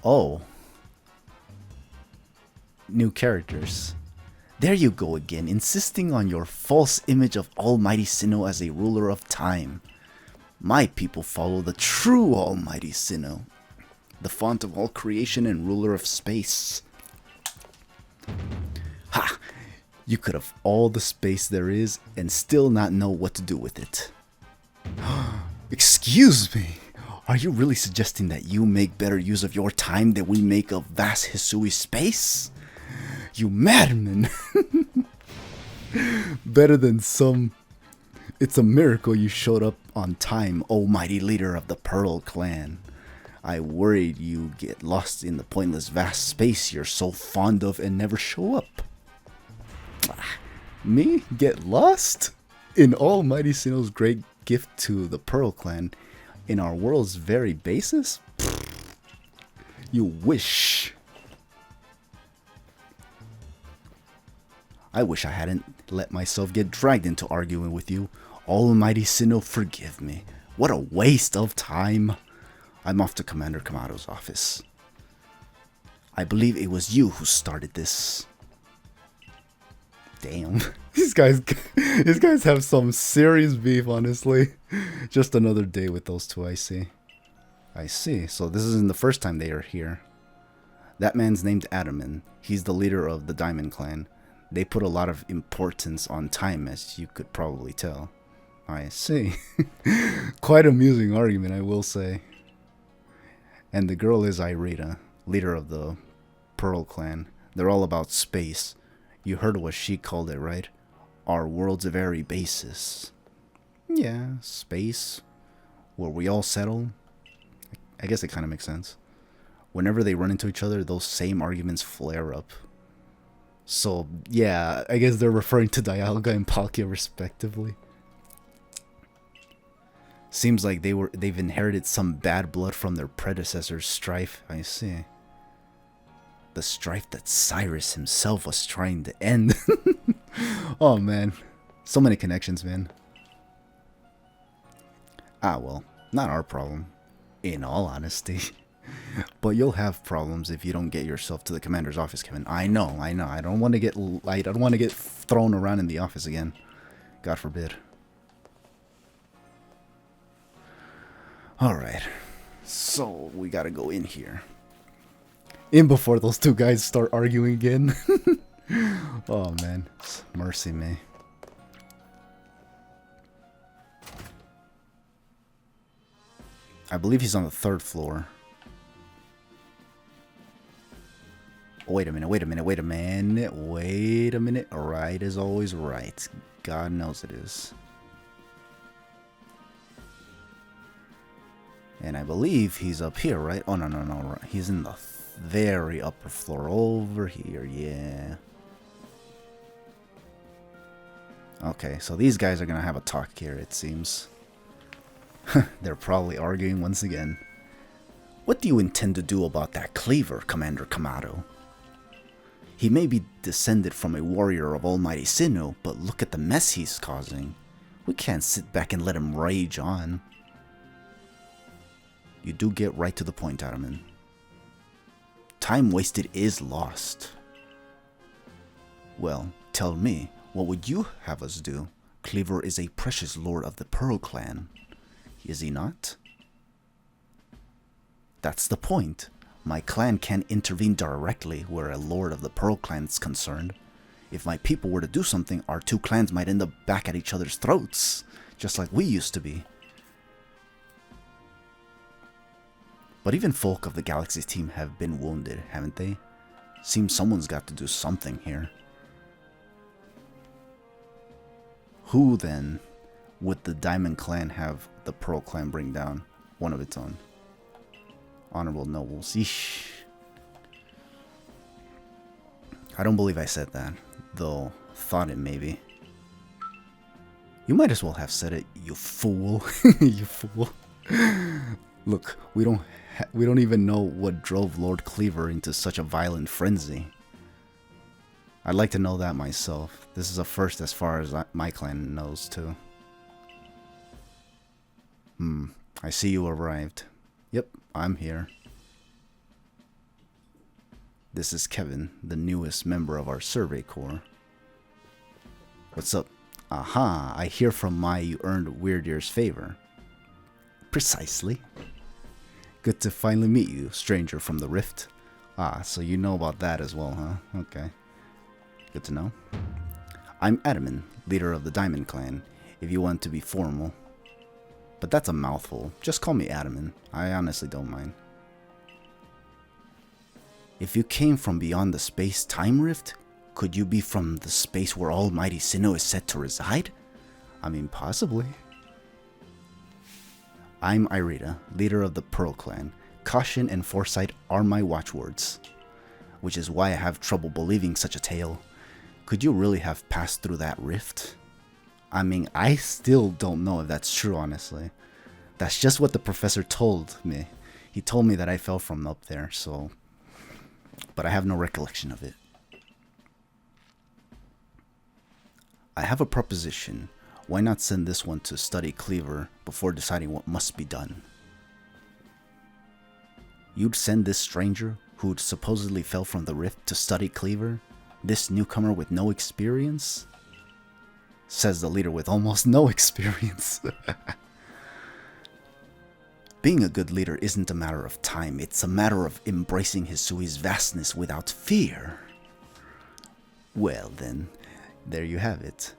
Oh. New characters. There you go again, insisting on your false image of Almighty Sinnoh as a ruler of time. My people follow the true Almighty Sinnoh, the font of all creation and ruler of space. Ha! You could have all the space there is and still not know what to do with it. Excuse me, are you really suggesting that you make better use of your time than we make of vast Hisui space? You madman! Better than some. It's a miracle you showed up on time, almighty leader of the Pearl clan. I worried you get lost in the pointless vast space you're so fond of and never show up. Me? Get lost? In Almighty Sinnoh's great gift to the Pearl clan, in our world's very basis? You wish. I wish I hadn't let myself get dragged into arguing with you. Almighty Sinnoh, forgive me. What a waste of time. I'm off to Commander Kamado's office. I believe it was you who started this. Damn. These guys have some serious beef, honestly. Just another day with those two, I see. I see. So this isn't the first time they are here. That man's named Adaman. He's the leader of the Diamond Clan. They put a lot of importance on time, as you could probably tell. I see. Quite amusing argument, I will say. And the girl is Irita, leader of the Pearl clan. They're all about space. You heard what she called it, right? Our world's very basis. Yeah, space. Where we all settle. I guess it kind of makes sense. Whenever they run into each other, those same arguments flare up. So, yeah, I guess they're referring to Dialga and Palkia respectively. Seems like they've inherited some bad blood from their predecessor's strife. I see. The strife that Cyrus himself was trying to end. Oh man. So many connections, man. Ah well, not our problem. In all honesty. But you'll have problems if you don't get yourself to the commander's office, Kevin. I know. I don't want to get thrown around in the office again. God forbid. Alright. So, we gotta go in here. In before those two guys start arguing again. Oh, man. Mercy me. I believe he's on the 3rd floor. Oh, wait a minute. Right is always right. God knows it is. And I believe he's up here, right? Oh, no. He's in the very upper floor over here, yeah. Okay, so these guys are gonna have a talk here, it seems. They're probably arguing once again. What do you intend to do about that cleaver, Commander Kamado? He may be descended from a warrior of Almighty Sinnoh, but look at the mess he's causing. We can't sit back and let him rage on. You do get right to the point, Ataman. Time wasted is lost. Well, tell me, what would you have us do? Cleaver is a precious lord of the Pearl Clan. Is he not? That's the point. My clan can't intervene directly where a lord of the Pearl Clan is concerned. If my people were to do something, our two clans might end up back at each other's throats, just like we used to be. But even folk of the Galaxy's team have been wounded, haven't they? Seems someone's got to do something here. Who then would the Diamond Clan have the Pearl Clan bring down? One of its own. Honorable nobles. Yeesh. I don't believe I said that, though thought it maybe. You might as well have said it, you fool. You fool. Look, we don't even know what drove Lord Cleaver into such a violent frenzy. I'd like to know that myself. This is a first as far as my clan knows, too. I see you arrived. Yep, I'm here. This is Kevin, the newest member of our survey corps. What's up? Aha, I hear from you earned Weird Ear's favor. Precisely. Good to finally meet you, stranger from the Rift. Ah, so you know about that as well, huh? Okay. Good to know. I'm Ataman, leader of the Diamond Clan, if you want to be formal. But that's a mouthful. Just call me Ataman. I honestly don't mind. If you came from beyond the space-time rift, could you be from the space where Almighty Sinnoh is set to reside? I mean, possibly. I'm Irida, leader of the Pearl Clan. Caution and foresight are my watchwords. Which is why I have trouble believing such a tale. Could you really have passed through that rift? I mean, I still don't know if that's true, honestly. That's just what the professor told me. He told me that I fell from up there, so... But I have no recollection of it. I have a proposition. Why not send this one to study Cleaver before deciding what must be done? You'd send this stranger, who'd supposedly fell from the rift, to study Cleaver? This newcomer with no experience? Says the leader with almost no experience. Being a good leader isn't a matter of time, it's a matter of embracing Hisui's vastness without fear. Well then, there you have it.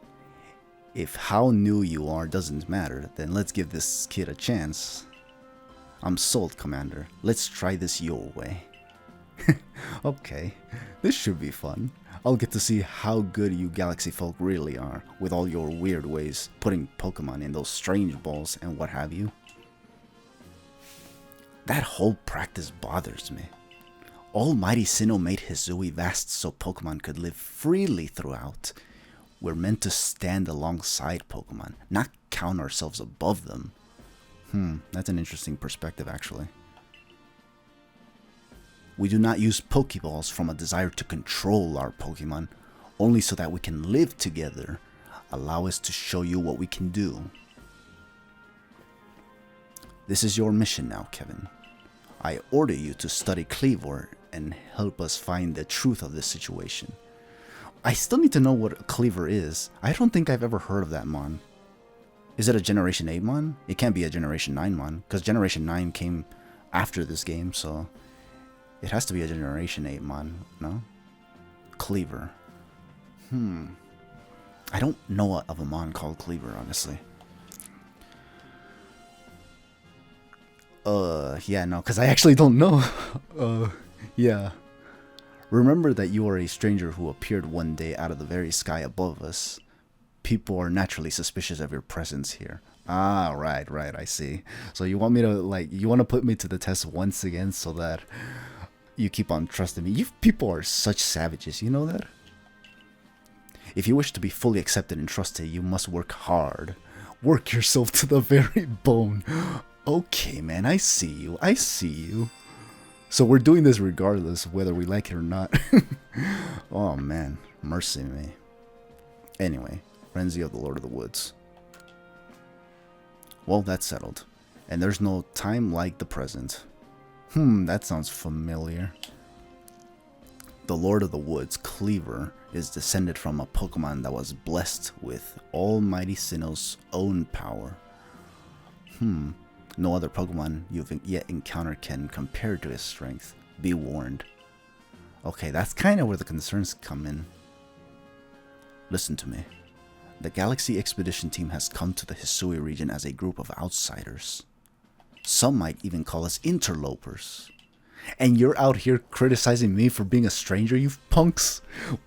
If how new you are doesn't matter, then let's give this kid a chance. I'm sold, Commander. Let's try this your way. Okay, this should be fun. I'll get to see how good you Galaxy folk really are, with all your weird ways, putting Pokemon in those strange balls and what have you. That whole practice bothers me. Almighty Sinnoh made Hisui vast so Pokemon could live freely throughout. We're meant to stand alongside Pokemon, not count ourselves above them. That's an interesting perspective, actually. We do not use Pokeballs from a desire to control our Pokemon, only so that we can live together. Allow us to show you what we can do. This is your mission now, Kevin. I order you to study Cleaver and help us find the truth of this situation. I still need to know what a Cleaver is. I don't think I've ever heard of that mon. Is it a Generation 8 mon? It can't be a Generation 9 mon, because Generation 9 came after this game, so it has to be a Generation 8 mon, no? Cleaver. I don't know of a mon called Cleaver, honestly. Yeah, no, because I actually don't know. Yeah. Remember that you are a stranger who appeared one day out of the very sky above us. People are naturally suspicious of your presence here. Ah, right, I see. So you want me to, like, you want to put me to the test once again so that you keep on trusting me. You people are such savages, you know that? If you wish to be fully accepted and trusted, you must work hard. Work yourself to the very bone. Okay, man, I see you. So we're doing this regardless of whether we like it or not. Oh, man. Mercy me. Anyway, Frenzy of the Lord of the Woods. Well, that's settled. And there's no time like the present. That sounds familiar. The Lord of the Woods, Cleaver, is descended from a Pokemon that was blessed with Almighty Sinnoh's own power. No other Pokemon you've yet encountered can compare to his strength. Be warned. Okay, that's kind of where the concerns come in. Listen to me. The Galaxy Expedition team has come to the Hisui region as a group of outsiders. Some might even call us interlopers. And you're out here criticizing me for being a stranger, you punks?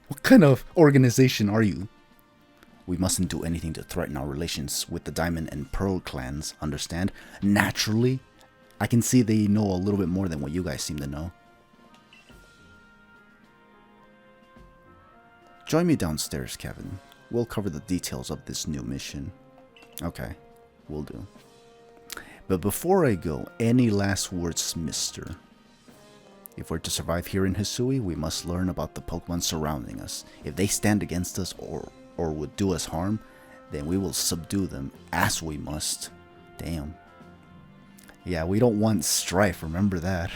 What kind of organization are you? We mustn't do anything to threaten our relations with the Diamond and Pearl clans, understand? Naturally, I can see they know a little bit more than what you guys seem to know. Join me downstairs, Kevin. We'll cover the details of this new mission. Okay, will do. But before I go, any last words, mister? If we're to survive here in Hisui, we must learn about the Pokemon surrounding us. If they stand against us or would do us harm, then we will subdue them, as we must. Damn. Yeah, we don't want strife, remember that.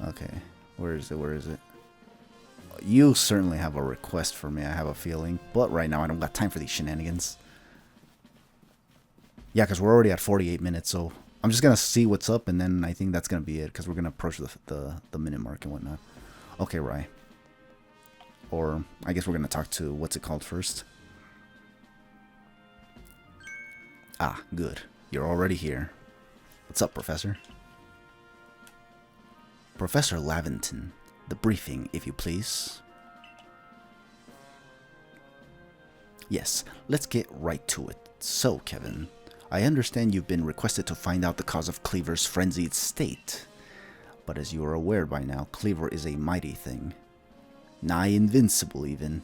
Okay, where is it? You certainly have a request for me, I have a feeling. But right now, I don't got time for these shenanigans. Yeah, because we're already at 48 minutes, so I'm just going to see what's up, and then I think that's going to be it, because we're going to approach the minute mark and whatnot. Okay, Rai. Or, I guess we're going to talk to, what's it called first? Ah, good. You're already here. What's up, Professor? Professor Laventon, the briefing, if you please. Yes, let's get right to it. So, Kevin, I understand you've been requested to find out the cause of Cleaver's frenzied state. But as you are aware by now, Cleaver is a mighty thing. Nigh invincible, even.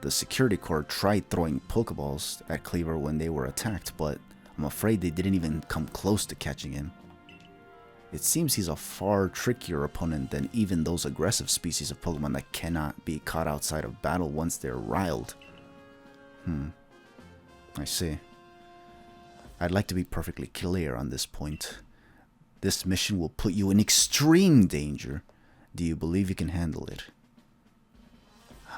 The security corps tried throwing Pokeballs at Cleaver when they were attacked, but I'm afraid they didn't even come close to catching him. It seems he's a far trickier opponent than even those aggressive species of Pokemon that cannot be caught outside of battle once they're riled. I see. I'd like to be perfectly clear on this point. This mission will put you in extreme danger. Do you believe you can handle it?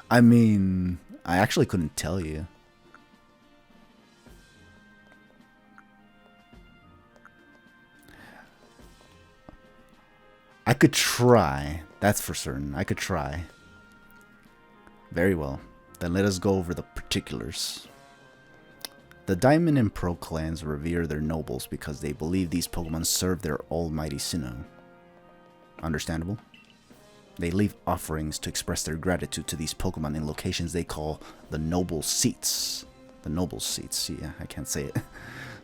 I mean, I actually couldn't tell you. I could try. That's for certain. I could try. Very well. Then let us go over the particulars. The Diamond and Pearl clans revere their nobles because they believe these Pokemon serve their almighty Sinnoh. Understandable? They leave offerings to express their gratitude to these Pokemon in locations they call the Noble Seats. The Noble Seats, yeah, I can't say it.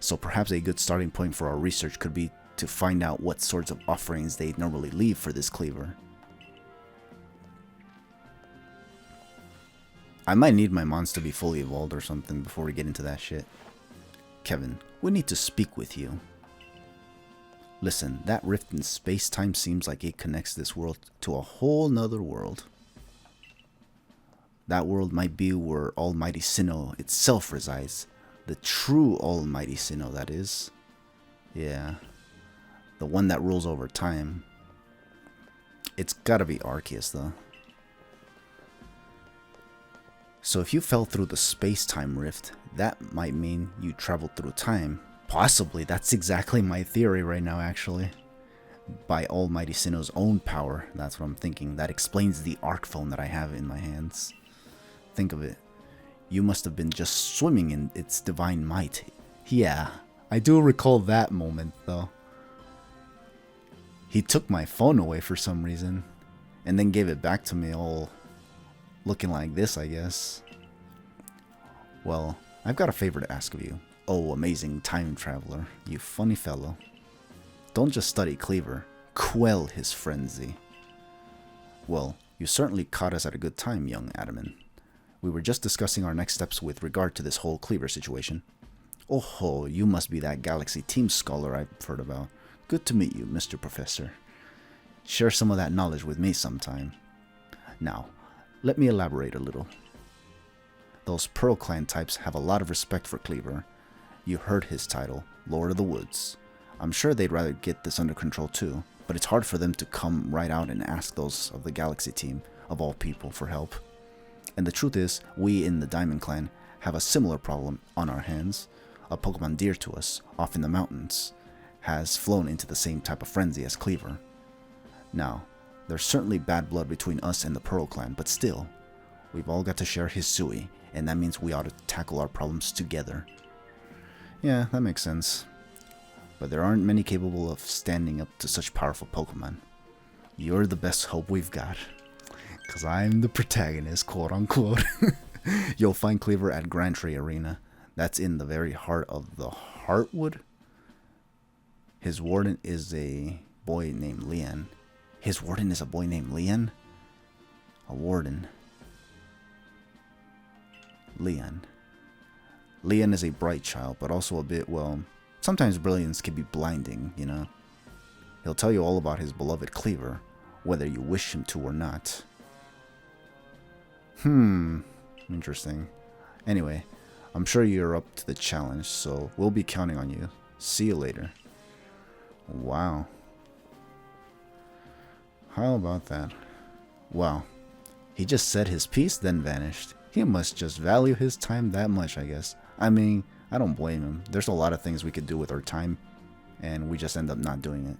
So perhaps a good starting point for our research could be to find out what sorts of offerings they normally leave for this Cleaver. I might need my mons to be fully evolved or something before we get into that shit. Kevin, we need to speak with you. Listen, that rift in space-time seems like it connects this world to a whole nother world. That world might be where Almighty Sinnoh itself resides. The true Almighty Sinnoh, that is. Yeah. The one that rules over time. It's gotta be Arceus, though. So if you fell through the space-time rift, that might mean you traveled through time. Possibly, that's exactly my theory right now, actually. By Almighty Sinnoh's own power, that's what I'm thinking. That explains the Arc Phone that I have in my hands. Think of it. You must have been just swimming in its divine might. Yeah, I do recall that moment, though. He took my phone away for some reason, and then gave it back to me all looking like this, I guess. Well, I've got a favor to ask of you. Oh, amazing time traveler, you funny fellow. Don't just study Cleaver, quell his frenzy. Well, you certainly caught us at a good time, young Adaman. We were just discussing our next steps with regard to this whole Cleaver situation. Oh ho, you must be that Galaxy Team scholar I've heard about. Good to meet you, Mr. Professor. Share some of that knowledge with me sometime. Now, let me elaborate a little. Those Pearl Clan types have a lot of respect for Cleaver. You heard his title, Lord of the Woods. I'm sure they'd rather get this under control too, but it's hard for them to come right out and ask those of the Galaxy Team, of all people, for help. And the truth is, we in the Diamond Clan have a similar problem on our hands. A Pokemon dear to us, off in the mountains, has flown into the same type of frenzy as Cleaver. Now, there's certainly bad blood between us and the Pearl Clan, but still, we've all got to share Hisui, and that means we ought to tackle our problems together. Yeah, that makes sense. But there aren't many capable of standing up to such powerful Pokemon. You're the best hope we've got. Because I'm the protagonist, quote unquote. You'll find Cleaver at Grand Tree Arena. That's in the very heart of the Heartwood. His warden is a boy named Leon. His warden is a boy named Leon? A warden. Leon. Leon is a bright child, but also a bit, well, sometimes brilliance can be blinding, you know. He'll tell you all about his beloved Cleaver, whether you wish him to or not. Interesting. Anyway, I'm sure you're up to the challenge, so we'll be counting on you. See you later. Wow. How about that? Wow. He just said his piece, then vanished. He must just value his time that much, I guess. I mean, I don't blame him. There's a lot of things we could do with our time, and we just end up not doing it.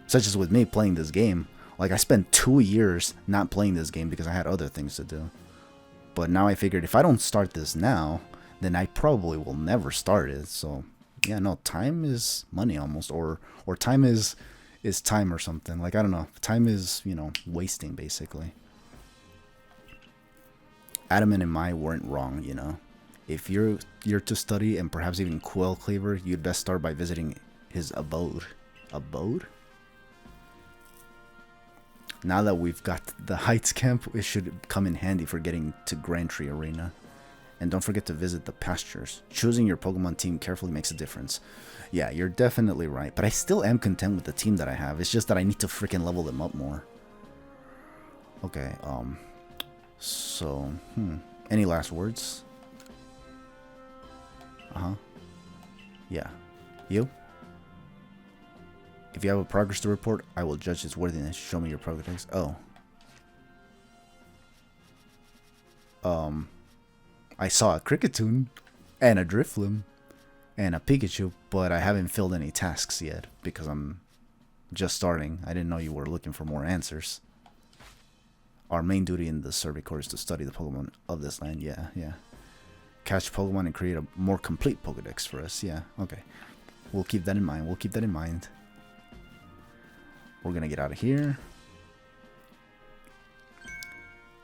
Such as with me playing this game. Like, I spent 2 years not playing this game because I had other things to do. But now I figured if I don't start this now, then I probably will never start it. So, yeah, no, time is money almost. Or time is time or something. Like, I don't know. Time is, you know, wasting, basically. Adaman and I weren't wrong, you know. If you're to study and perhaps even quell Cleaver, you'd best start by visiting his abode. Abode? Now that we've got the Heights camp, it should come in handy for getting to Grand Tree Arena. And don't forget to visit the pastures. Choosing your Pokemon team carefully makes a difference. Yeah, you're definitely right. But I still am content with the team that I have. It's just that I need to freaking level them up more. Okay, so, any last words? Yeah. You? If you have a progress to report, I will judge its worthiness. Show me your progress. Oh. I saw a Cricketune, and a Drifloon, and a Pikachu, but I haven't filled any tasks yet, because I'm just starting. I didn't know you were looking for more answers. Our main duty in the Survey Corps is to study the Pokemon of this land. Yeah. Catch Pokemon and create a more complete Pokedex for us. Yeah, okay. We'll keep that in mind. We're gonna get out of here.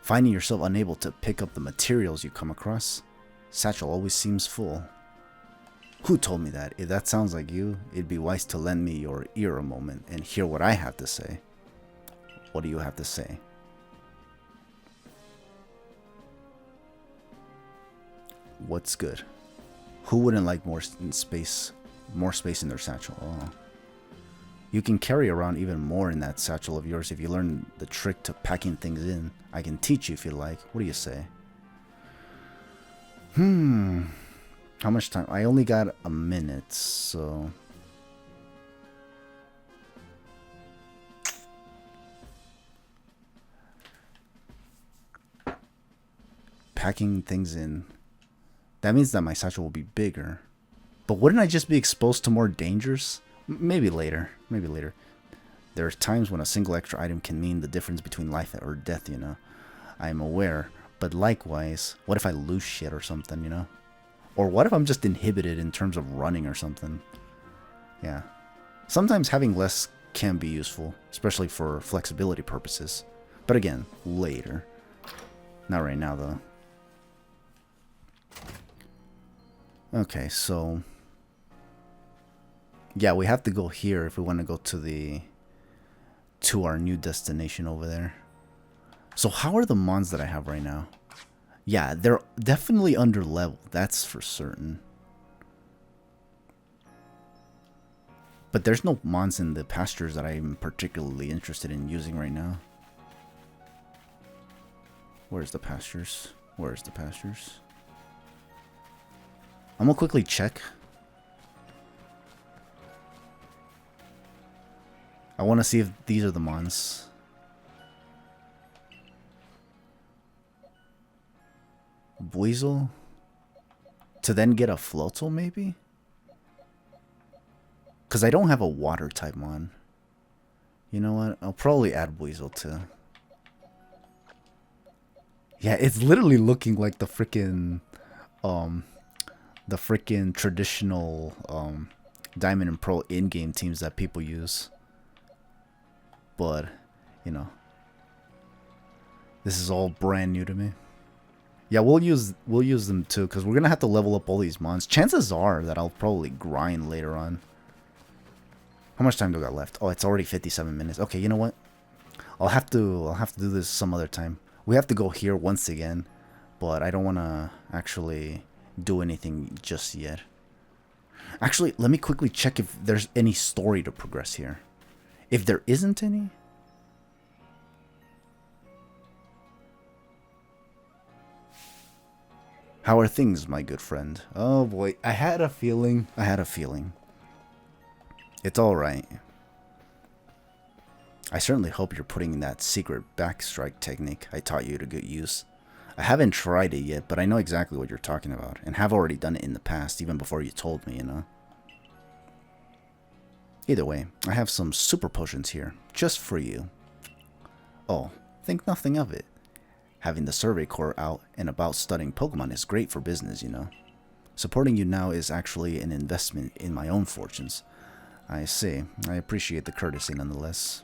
Finding yourself unable to pick up the materials you come across. Satchel always seems full. Who told me that? If that sounds like you, it'd be wise to lend me your ear a moment and hear what I have to say. What do you have to say? What's good? Who wouldn't like more space in their satchel? Oh. You can carry around even more in that satchel of yours if you learn the trick to packing things in. I can teach you if you like. What do you say? How much time? I only got a minute, so... Packing things in. That means that my satchel will be bigger. But wouldn't I just be exposed to more dangers? Maybe later. Maybe later. There are times when a single extra item can mean the difference between life or death, you know. I am aware. But likewise, what if I lose shit or something, you know? Or what if I'm just inhibited in terms of running or something? Yeah. Sometimes having less can be useful, especially for flexibility purposes. But again, later. Not right now, though. Okay, so... yeah, we have to go here if we want to go to our new destination over there. So how are the mons that I have right now? Yeah, they're definitely under level, that's for certain. But there's no mons in the pastures that I'm particularly interested in using right now. Where's the pastures? Where's the pastures? I'm gonna quickly check. I want to see if these are the mons. Buizel? To then get a Floatzel, maybe? Because I don't have a water type mon. You know what? I'll probably add Buizel too. Yeah, it's literally looking like the freaking traditional Diamond and Pearl in-game teams that people use. But, you know, this is all brand new to me. Yeah, we'll use them too, because we're gonna have to level up all these mons. Chances are that I'll probably grind later on. How much time do I got left? Oh, it's already 57 minutes. Okay, you know what? I'll have to do this some other time. We have to go here once again, but I don't want to actually do anything just yet. Actually, let me quickly check if there's any story to progress here. If there isn't any... How are things, my good friend? Oh boy, I had a feeling. It's alright. I certainly hope you're putting that secret backstrike technique I taught you to good use. I haven't tried it yet, but I know exactly what you're talking about, and have already done it in the past, even before you told me, you know? Either way, I have some super potions here, just for you. Oh, think nothing of it. Having the Survey Corps out and about studying Pokemon is great for business, you know. Supporting you now is actually an investment in my own fortunes. I see. I appreciate the courtesy nonetheless.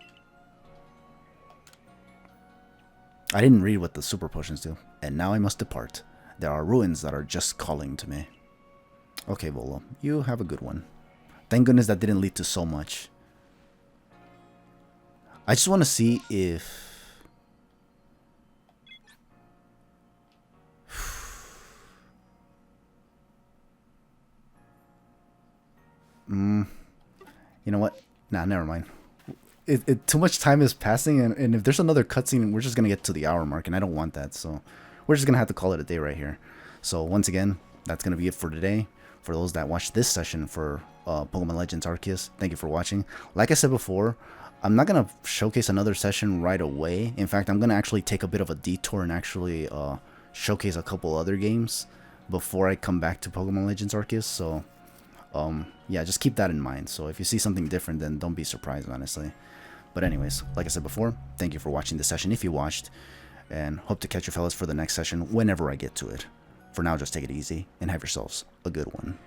I didn't read what the super potions do, and now I must depart. There are ruins that are just calling to me. Okay, Volo, you have a good one. Thank goodness that didn't lead to so much. I just want to see if... You know what? Nah, never mind. Too much time is passing, and if there's another cutscene, we're just going to get to the hour mark, and I don't want that, so we're just going to have to call it a day right here. So once again, that's going to be it for today. For those that watched this session for Pokemon Legends Arceus, thank you for watching. Like I said before, I'm not going to showcase another session right away. In fact, I'm going to actually take a bit of a detour and actually showcase a couple other games before I come back to Pokemon Legends Arceus, so... yeah, just keep that in mind. So if you see something different, then don't be surprised, honestly. But anyways, like I said before, thank you for watching this session if you watched, and hope to catch you fellas for the next session whenever I get to it. For now, just take it easy and have yourselves a good one.